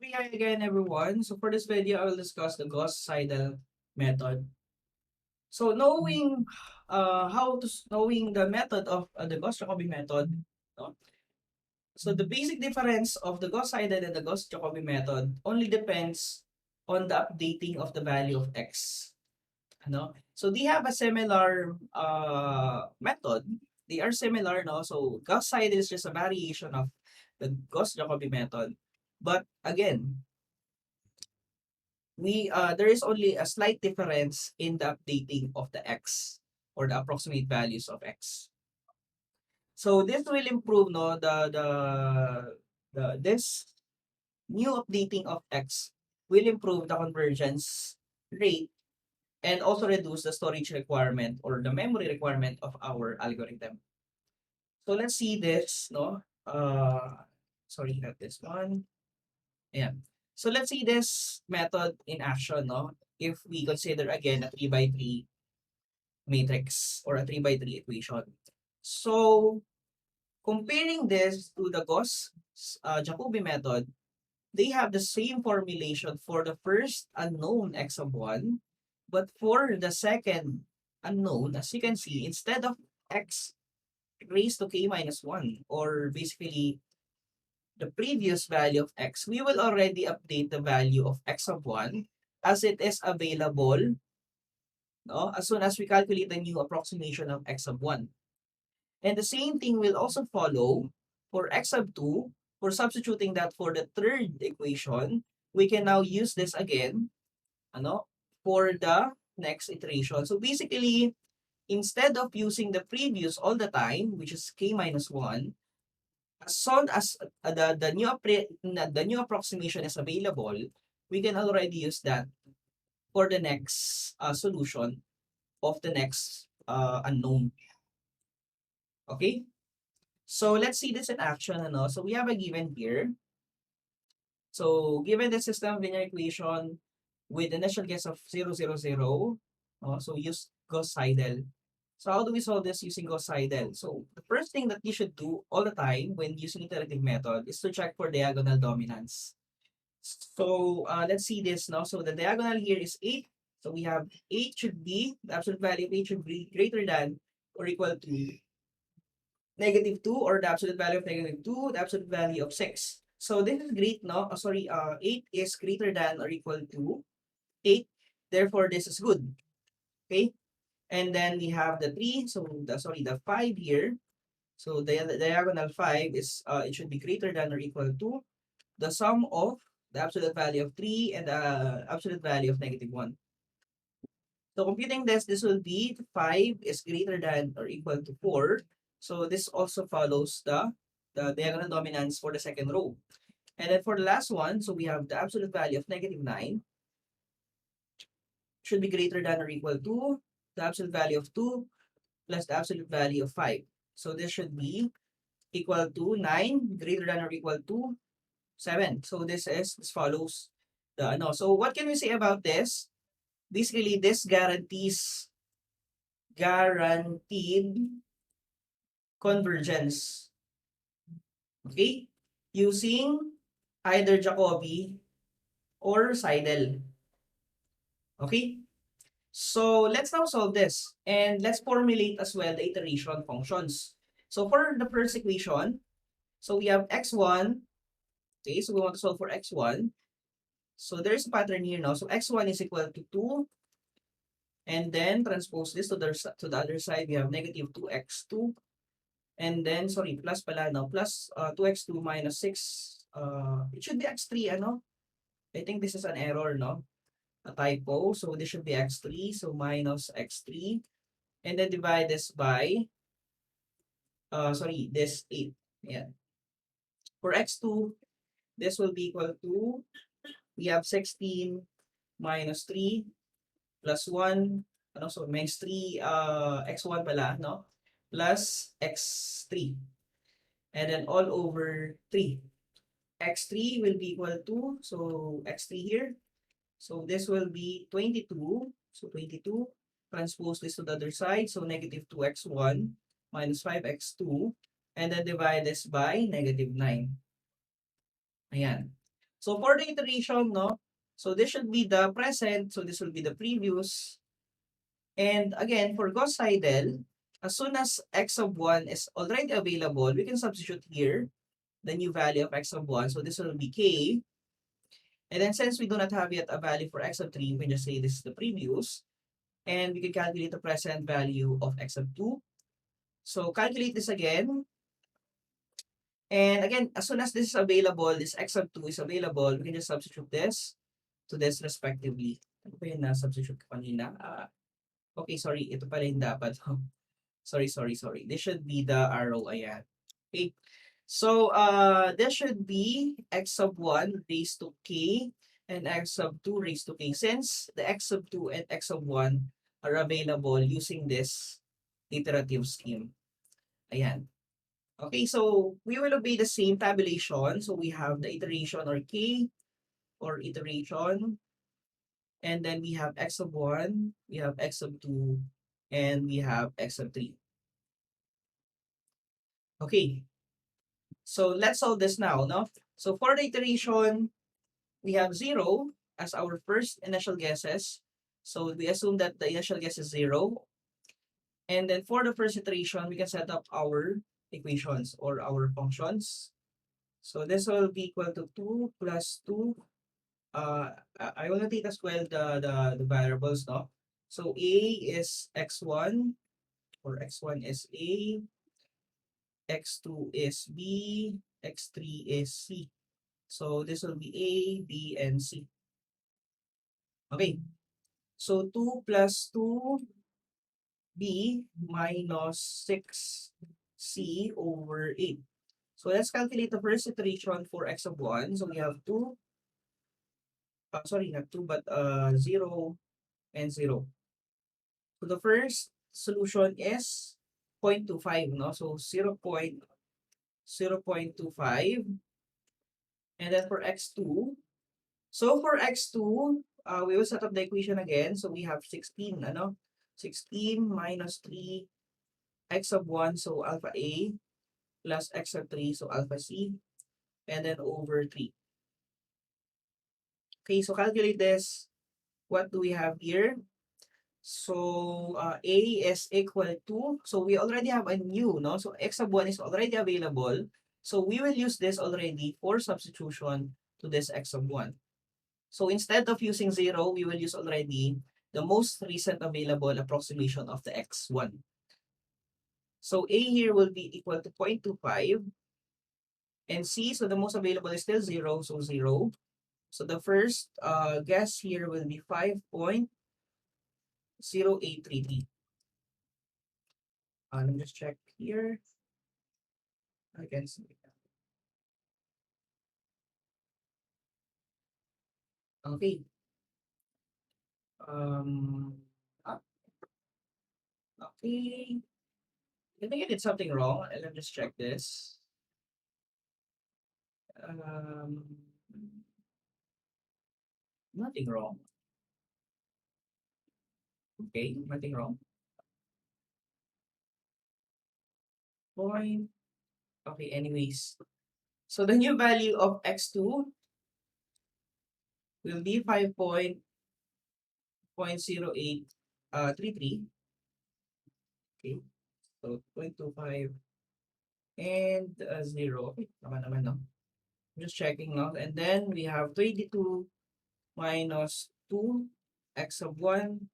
Okay, hi again everyone. So for this video, I will discuss the Gauss-Seidel method. So knowing the method of the Gauss-Jacobi method, no? So the basic difference of the Gauss-Seidel and the Gauss-Jacobi method only depends on the updating of the value of x. No? So they have a similar method. They are similar, no? So Gauss-Seidel is just a variation of the Gauss-Jacobi method. But again, there is only a slight difference in the updating of the x or the approximate values of x. So this will improve the this new updating of x will improve the convergence rate and also reduce the storage requirement or the memory requirement of our algorithm. So let's see this, no? Sorry, not this one. Yeah. So let's see this method in action, no? If we consider again a 3 by 3 matrix or a 3 by 3 equation. So comparing this to the Gauss-Jacobi method, they have the same formulation for the first unknown x of 1, but for the second unknown, as you can see, instead of x raised to k minus 1, or basically the previous value of x, we will already update the value of x of 1 as it is available, no, as soon as we calculate the new approximation of x of 1. And the same thing will also follow for x of 2. For substituting that for the third equation, we can now use this again, ano, for the next iteration. So basically, instead of using the previous all the time, which is k minus 1, as soon as the new approximation is available, we can already use that for the next solution of the next unknown. Okay? So let's see this in action. Ano? So we have a given here. So given the system of linear equation with initial guess of 0, 0, 0, so use Gauss-Seidel. So how do we solve this using Gauss-Seidel? So the first thing that you should do all the time when using iterative method is to check for diagonal dominance. So let's see this now. So the diagonal here is 8. So we have 8 should be, the absolute value of 8 should be greater than or equal to negative 2, or the absolute value of negative 2, the absolute value of 6. So this is great, no? 8 is greater than or equal to 8. Therefore, this is good. Okay? And then we have the 3. So, the 5 here. So, the diagonal 5 is, it should be greater than or equal to the sum of the absolute value of 3 and the absolute value of negative 1. So computing this will be 5 is greater than or equal to 4. So this also follows the diagonal dominance for the second row. And then for the last one, so we have the absolute value of negative 9 should be greater than or equal to the absolute value of 2 plus the absolute value of 5. So this should be equal to 9 greater than or equal to 7. So this follows the no. So what can we say about this? Basically, this guaranteed convergence. Okay? Using either Jacobi or Seidel. Okay? So let's now solve this. And let's formulate as well the iteration functions. So for the first equation, so we have x1. Okay, so we want to solve for x1. So there's a pattern here now. So x1 is equal to 2. And then transpose this to the other side. We have negative 2x2. And then, sorry, plus pala, no? Plus 2x2 minus 6. It should be x3, ano? I think this is an error, no? A typo. So this should be x3. So minus x3. And then divide this by, this 8. Yeah. For x2, this will be equal to, we have 16 minus 3 plus 1. Ano? So minus 3, x1 pala, no? Plus x3. And then all over 3. X3 will be equal to, so x3 here. So this will be 22. So 22. Transpose this to the other side. So negative 2x1 minus 5x2. And then divide this by negative 9. Ayan. So for the iteration, no, so this should be the present, so this will be the previous. And again, for Gauss-Seidel, as soon as x of 1 is already available, we can substitute here the new value of x of 1. So this will be k. And then since we do not have yet a value for x of 3, we can just say this is the previous. And we can calculate the present value of x of 2. So calculate this again. And again, as soon as this is available, this x of 2 is available, we can just substitute this to this respectively. Ano ba yun na substitute ko kanina? Okay, sorry. Ito pala yung dapat. sorry. This should be the arrow. Ayan. Okay. So, this should be x of 1 raised to k and x of 2 raised to k. Since the x of 2 and x of 1 are available using this iterative scheme. Ayan. Okay, so we will obey the same tabulation. So we have the iteration or k or iteration. And then we have x of 1, we have x of 2, and we have x of 3. Okay, so let's solve this now, no? So for the iteration, we have 0 as our first initial guesses. So we assume that the initial guess is 0. And then for the first iteration, we can set up our equations or our functions. So this will be equal to 2 plus 2. I will take as well the variables, no? So a is x1, or x1 is a, x2 is b, x3 is c. So this will be a, b, and c. Okay. So 2 plus 2, b minus 6c over 8. So let's calculate the first iteration for x of 1. So we have 2, sorry, not 2, but 0 and 0. So the first solution is 0.25, no? So 0.25. And then for x2, so for x2, we will set up the equation again. So we have 16, ano? 16 minus 3, x of 1, so alpha a, plus x of 3, so alpha c, and then over 3. Okay, so calculate this. What do we have here? So a is equal to, so we already have a new, no? So x of 1 is already available. So we will use this already for substitution to this x of 1. So instead of using 0, we will use already the most recent available approximation of the x1. So a here will be equal to 0.25. And c, so the most available is still 0, so 0. So the first guess here will be 5.0833. Let me just check here. I can see. Okay. Ah, okay. I think I did something wrong. Let me just check this. Um, Nothing wrong. Okay, nothing wrong. Point. Okay, anyways. So the new value of x2 will be 5.0833. Okay, so 0.25 and 0. Okay, naman, no? I'm just checking now. And then we have 22 minus 2 x of 1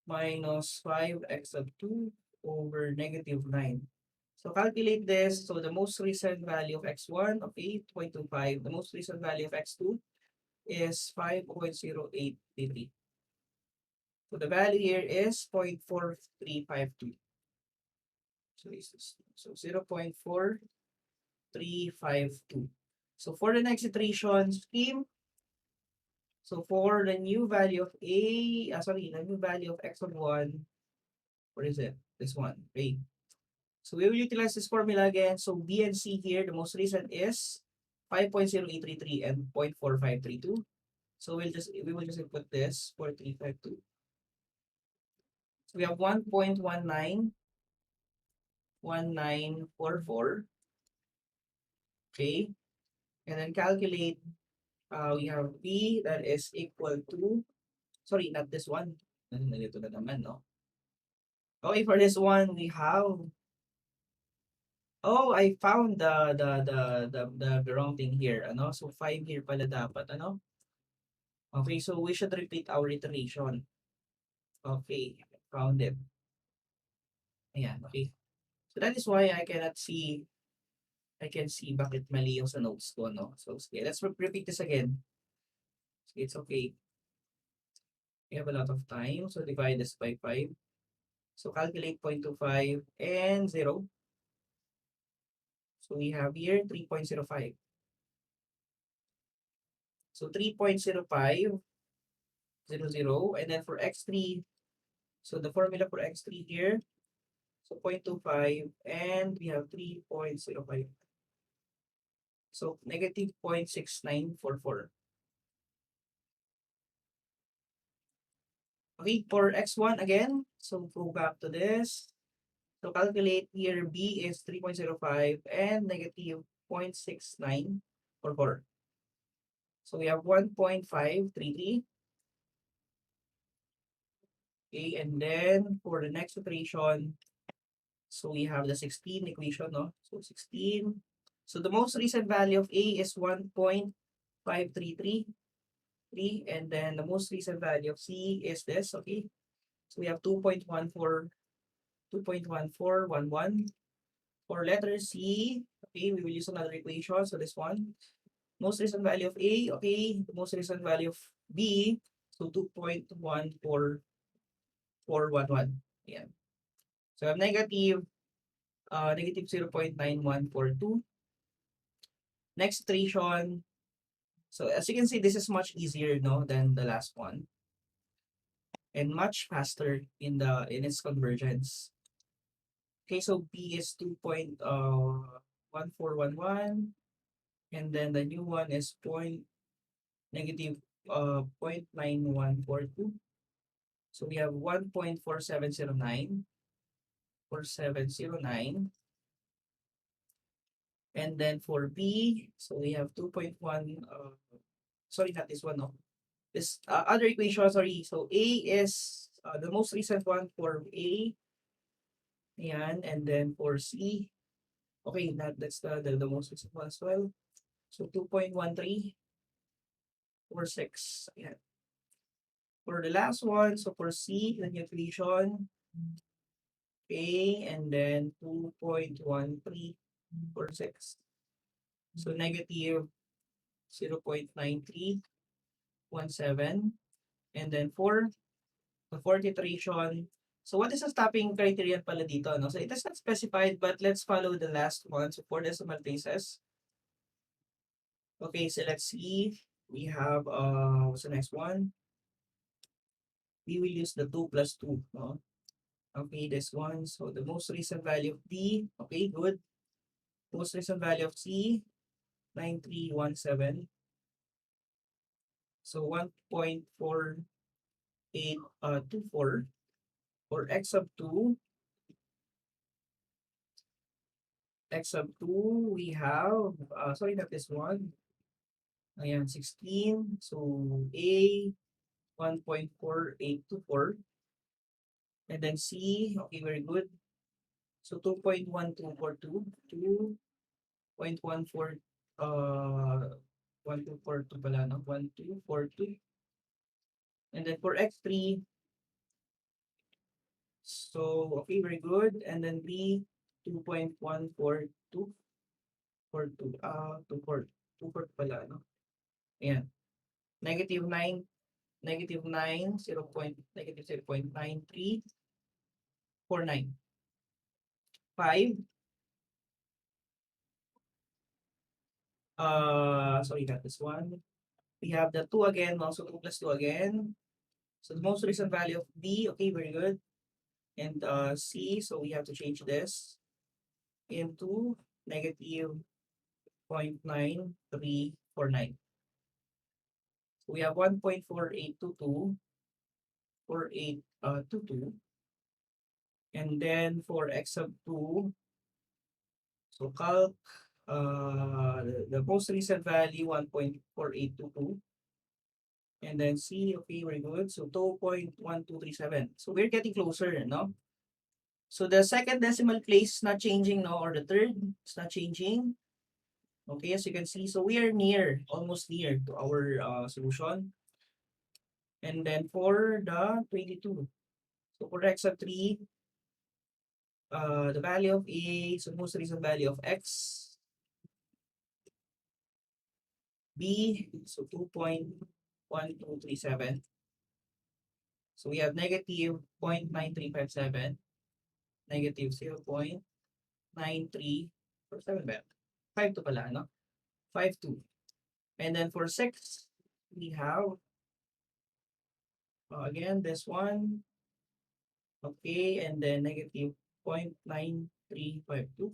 minus 5x of 2 over negative 9. So calculate this. So the most recent value of x1 of 8.25, the most recent value of x2 is 5.0833. So the value here is 0.4352. So this is 0.4352. So for the next iteration scheme, so for the new value of the new value of x of 1, what is it? This one, A. So we will utilize this formula again. So B and C here, the most recent is 5.0833 and 0.4532. So we will just input this 4352. So we have 1.191944. Okay. And then calculate We have P that is equal to, sorry, not this one. Nandito na naman, no? Okay, for this one, we have, oh, I found the wrong thing here, ano? So, 5 here pala dapat, ano? Okay, so we should repeat our iteration. Okay, found it. Ayan, okay. So, that is why I can see bakit mali yung sa notes ko, no? So, sige, let's repeat this again. Sige, it's okay. We have a lot of time, so divide this by 5. So, calculate 0.25 and 0. So, we have here 3.05. So, 3.05, 0, and then for x3, so the formula for x3 here, so 0.25, and we have 3.05. So, negative 0.6944. Okay, for x1 again, so go back to this. So, calculate here, b is 3.05 and negative 0.6944. So, we have 1.533. Okay, and then for the next iteration, so we have the 16 equation, no? So 16. So the most recent value of A is 1.5333, and then the most recent value of C is this, okay? So we have 2.1411. For letter C, okay, we will use another equation. So this one, most recent value of A, okay, the most recent value of B, so 2.14411. Yeah. So I have negative 0.9142. Next iteration. So as you can see, this is much easier, no, than the last one, and much faster in its convergence. Okay, so B is 2.1411, and then the new one is negative 0.9142. So we have 1.4709, and then for B, so we have 2.1, sorry, not this one, no. This other equation, sorry. So A is the most recent one for A. Ayan. And then for C, okay, that's the most recent one as well. So 2.1346. Ayan. For the last one, so for C, the new equation, A, and then 2.1346. So negative 0.9317. And then for the fourth iteration, so what is the stopping criterion pala dito, no? So it is not specified, but let's follow the last one. So 4 decimal places. Okay, so let's see. We have, what's the next one? We will use the 2 plus 2, no? Okay, this one. So the most recent value of D, okay, good. Most recent value of C, 9317. So 1.4824. For x sub 2, we have, sorry, not this one. Ayan, 16. So, A, 1.4824. And then C, okay, very good. So, 2.1242. 2.14, 1242 pala, no? 1242. And then for X3, so, okay, very good. And then B, 2.142. 24 pala, no? Ayan. Negative 9, negative 9, 0.9349. 5, sorry, not this one. We have the 2 again, also 2 plus 2 again. So the most recent value of D, okay, very good. And C, so we have to change this into negative 0.9349. So we have 1.4822, 4822. And then for x sub 2, so calc The most recent value 1.4822. And then C, okay, very good. So 2.1237. So we're getting closer, no? So the second decimal place is not changing, no? Or the third is not changing. Okay, as you can see, so we are near, almost near to our solution. And then for the 22, so for x3, the value of A, so most recent value of X, B, so 2.1237. So we have negative 0.9357, negative 0.9347 ba? 5 to pala, no? 5.2. And then for 6, we have, again, this one, okay, and then negative 0.9352.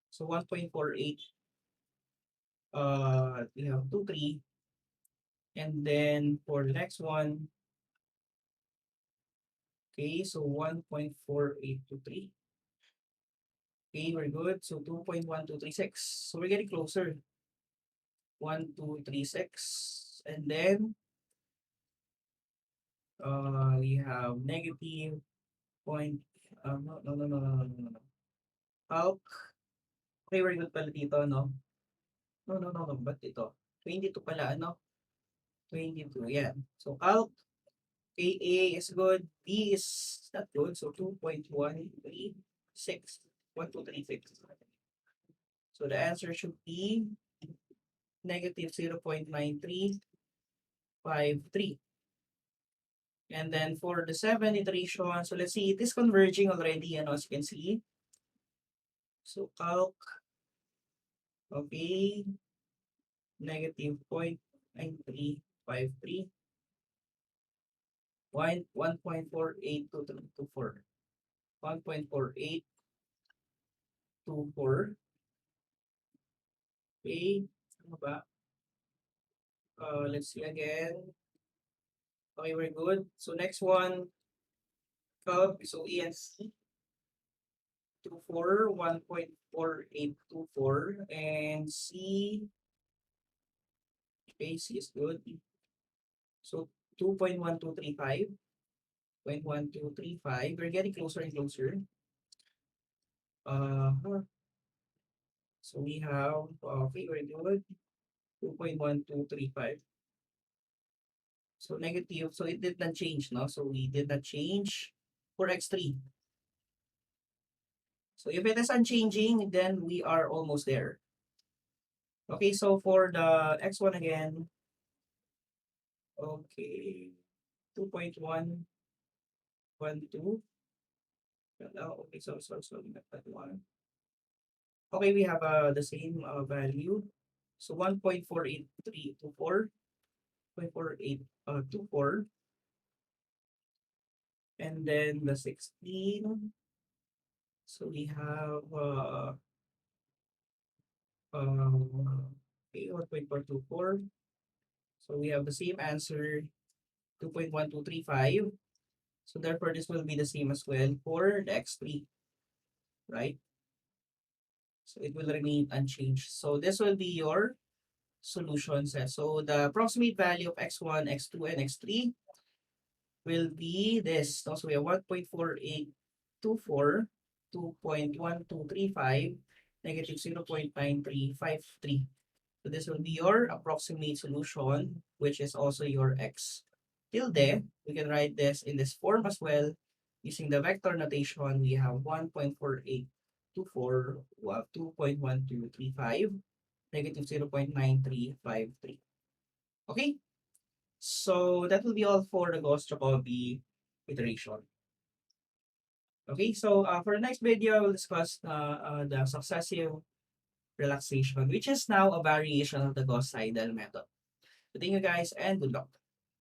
So 1.48, we have 2.3. And then for the next one, okay, so 1.4823. Okay, very good. So 2.1236. So we're getting closer. 1236. And then we have negative point. No, no, no, no, no, no, no, no. Calc. Okay, very good pala dito, no? No, no, no, no. Ba't ito? 22 pala, ano? 22, yeah. So calc, KA is good. B is not good. So 2.136. 1236. So the answer should be negative 0.9353. And then for the 7 iteration, so let's see, it is converging already, as you can see. So calc, okay, negative 0.9353, 1.482324, 1.4824, okay, ano ba? Let's see again. Okay, very good. So next one, calc, so ENC, 24, 1.4824, and C, okay, C is good. So 2.1235, 0.1235. We're getting closer and closer. Uh, so we have, okay, very good. 2.1235. So negative, so it did not change, no? So we did not change for x3. So if it is unchanging, then we are almost there. Okay, so for the x1 again, okay, 2.112. Okay, so that one. Okay, we have the same value. So 1.48324, 0.4824, and then the 16. So we have okay, 1.424. So we have the same answer, 2.1235. So therefore, this will be the same as well for the x3, right? So it will remain unchanged. So this will be your solution set. So the approximate value of x1, x2, and x3 will be this. So we have 1.4824, 2.1235, negative 0.9353. So this will be your approximate solution, which is also your x tilde. We can write this in this form as well. Using the vector notation, we have 1.4824, 2.1235, negative 0.9353. Okay? So that will be all for the Gauss-Jacobi iteration. Okay, so for the next video, I will discuss the successive relaxation, which is now a variation of the Gauss-Seidel method. So thank you guys and good luck.